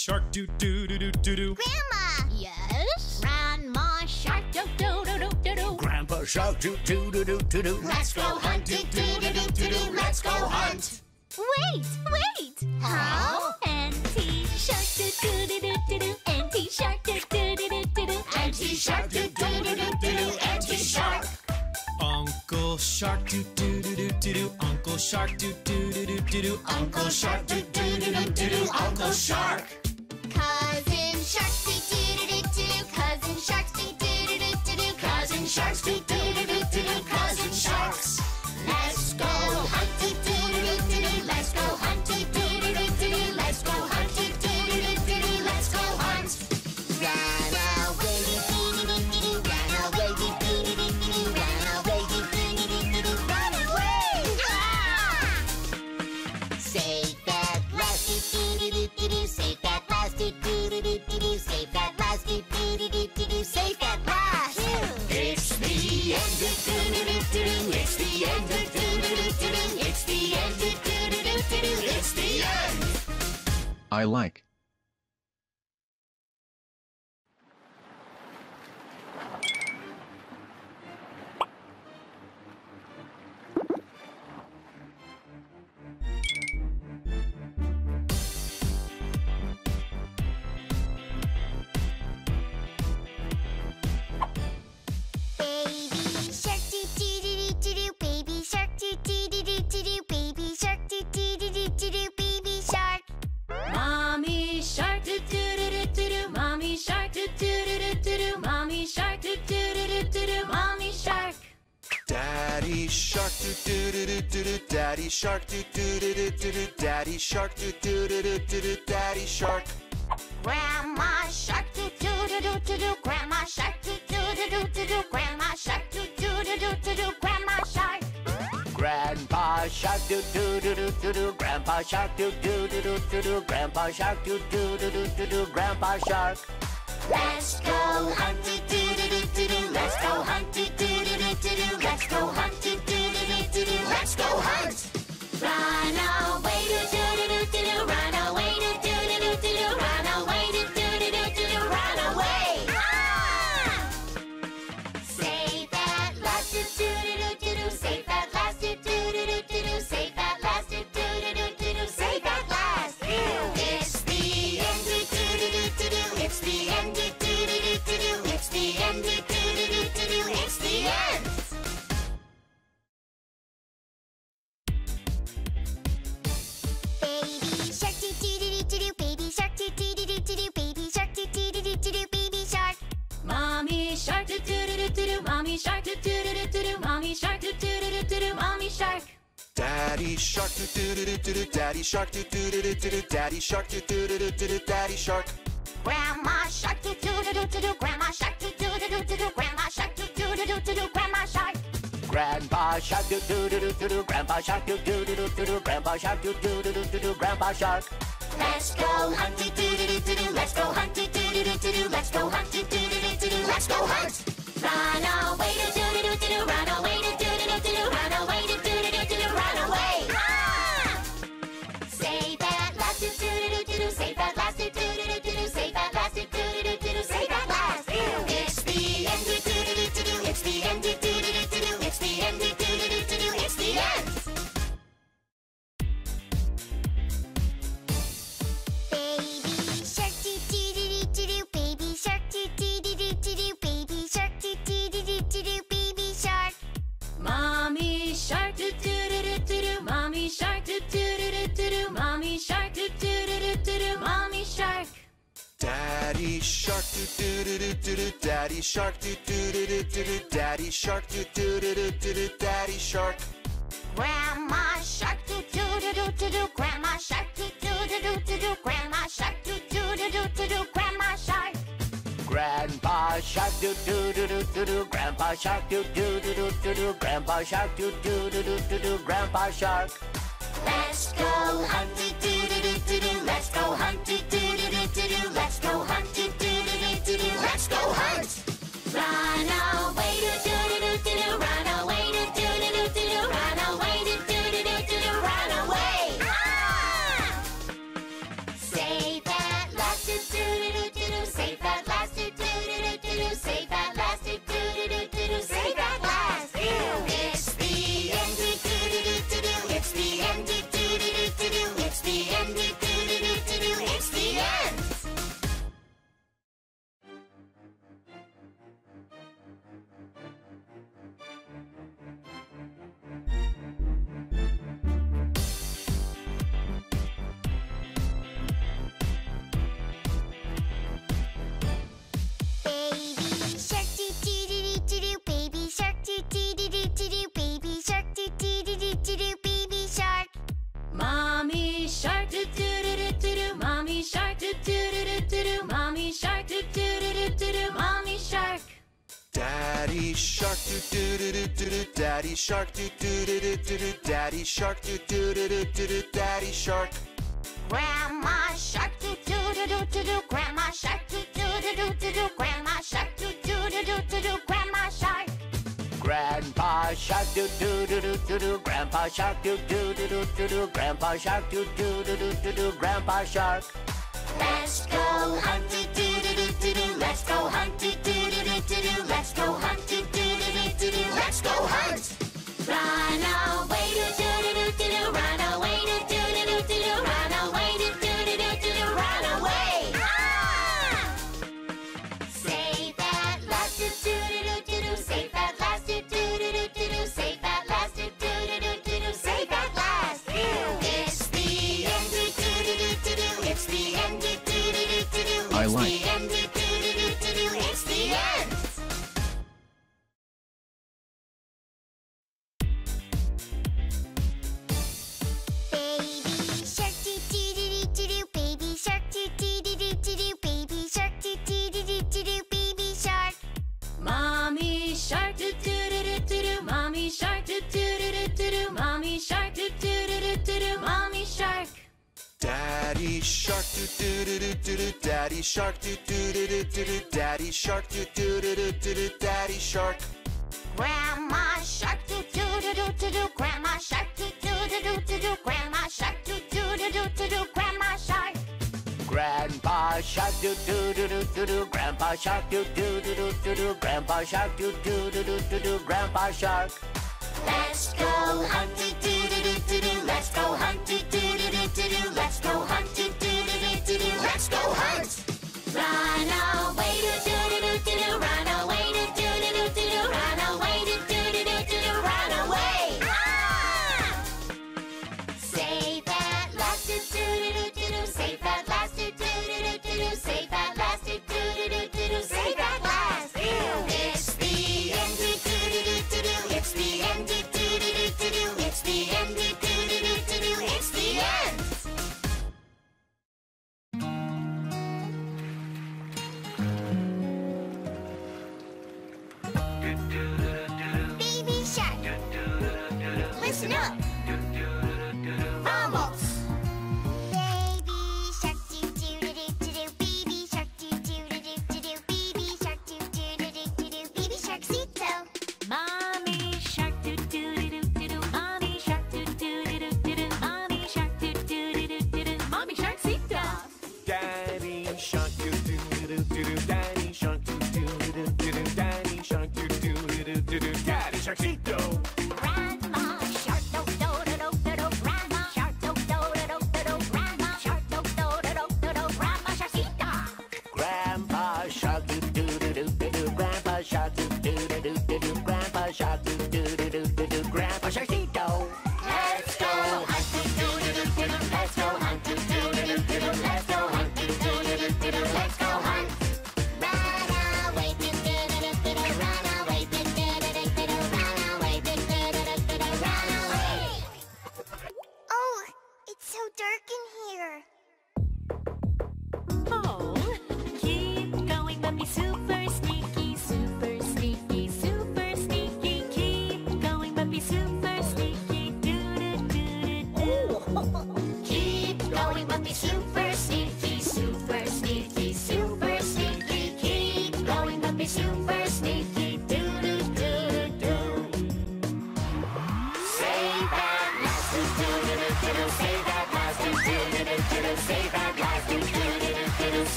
shark do do do do do do. Grandma! Yes? Grandma shark do do do do do do. Grandpa shark do do do do do do. Let's go hunt do do do do do do. Let's go hunt. Wait, wait! How? Auntie shark do do do do do do. Auntie shark do do do do do do. Auntie shark do do do do do do. Auntie shark. Uncle shark do do do do do do. Uncle shark do do do do do do. Uncle shark do do do do do do. Uncle shark. Cousin sharks do do do do do. Cousin sharks do do do do do do. Cousin sharks do do do do do do. Cousin sharks. Let's go hunt do do do do do do. Let's go hunt do do do do do do. Let's go hunt do do do do do do. Let's go hunt. Run away do do do do do. Run away do do do do do. Run away do do do do do. Run away! Ah! Save that last do do do do do. Save that last do do do do do. Save that last do do do do do. Save that last. It's the end do do do do do. It's the end do do do do do. It's the end do do do do do. It's the end. I like. Baby shark do do do do do. Baby shark do do do do do. Baby shark do do do do do. Baby shark. Mommy shark do do do do do do. Mommy shark do do do do do do. Mommy shark do do do do do do. Mommy shark. Daddy shark do do do do do do. Daddy shark do do do do do do. Daddy shark do do do do do do. Daddy shark. Grandma shark do do do do do do. Grandma shark do do do do do do. Grandma shark do do do do do do. Grandma shark. Grandpa shark do do do do do do. Grandpa shark do do do do do do. Grandpa shark do do do do do do. Grandpa shark. Let's go hunt do do do do do do. Let's go hunt do do do do do do. Let's go hunt do do do do do do. Let's go hunt. Run away do do do do do do. Run away do do do do do do. Run away do do do do do do. Run away. Ah! Save that last do do do do do do. Save that last do do do do do do. Save that last do do do do do do. Save that last. It's the end do do do do do do. It's the end do do do do do do. It's the end do do do do do do. It's the end. Baby shark do do do do do. Baby shark do do do do do. Baby shark do do do do do. Baby shark. Mommy shark do do do do do do. Mommy shark do do do do do. Mommy shark do do do do do. Mommy shark. Daddy shark do do do do do. Daddy shark do do do do do. Daddy shark do do do do do. Daddy shark. Grandma shark do do do do do do. Grandma shark do do do do do. Grandma shark do do do do do. Grandma shark. Grandpa shark do do do do do do. Grandpa shark do do do do do. Grandpa shark do do do do do. Grandpa shark. Let's go hunt do do do do do. Let's go hunt do do do do do. Let's go hunt do do do do do. Let's go hunt. Run away do do do do do. Run away do do do do do. Run away do do do do do. Run away. Ah! Save that last do do do do do. Save that last do do do do do. Save that last do do do do do. Save that last. It's the end do do do do do. It's the end do do do do do. It's the end do do do do do. It's the end. Baby shark do do do do do. Baby shark do do do do do. Baby shark do do do do do. Baby shark. Mommy shark do do do do do do. Mommy shark do do do do do do. Mommy shark do do do do do do. Mommy shark. Daddy shark do do do do do do. Daddy shark do do do do do do. Daddy shark do do do do do do. Daddy shark. Grandma shark do do do do do do. Grandma shark do do do do do do. Grandma shark do do do do do do. Grandma shark. Grandpa shark do do do do do do. Grandpa shark do do do do do do. Grandpa shark do do do do do do. Grandpa shark. Let's go hunt do do do do do do. Let's go hunt do do do do do do. Let's go hunt do do do do do do. Let's go hunt. Run away do do do do do do. Run away do do do do do do. Run away do do do do do do. Run away. Ah! Save that last do do. Daddy shark do do do do do do. Daddy shark do do do do do do. Daddy shark. Grandma shark do do do do do do. Grandma shark do do do do do do. Grandma shark do do do do do do. Grandma shark. Grandpa shark do do do do do do. Grandpa shark do do do do do do. Grandpa shark do do do do do do. Grandpa shark. Let's go hunt do do do do do do. Let's go hunt do do do do do do. Let's go hunt do do do do do do. Let's go hunt. Run away do do do do do do. Run away do do do do do do. Run away do do do do do do. Run away. Ah! Safe at last do do do do do do. Safe at last do do do do do do. Safe at last do do do do do do. Safe at last. It's the end do do do do do do. It's the end do do do do do do. I It's like. the end do do do do do do. It's the end. Baby shark do do do do do. Baby shark do do do do do. Baby shark do do do do do. Baby shark. Mommy shark do do do do do do. Mommy shark do do do do do do. Mommy shark do do do do do do. Mommy shark. Daddy shark do do do do do do. Daddy shark do do do do do do. Daddy shark do do do do do do. Daddy shark. Grandma shark do do do do do do. Grandma shark do do do do do do. Grandma shark do do do do do do. Grandma shark. Grandpa shark do do do do do do. Grandpa shark do do do do do do. Grandpa shark do do do do do do. Grandpa shark. Let's go hunt do do do do do do. Let's go hunt do do do do do do. Let's go hunt do do do do do do. Let's go hunt.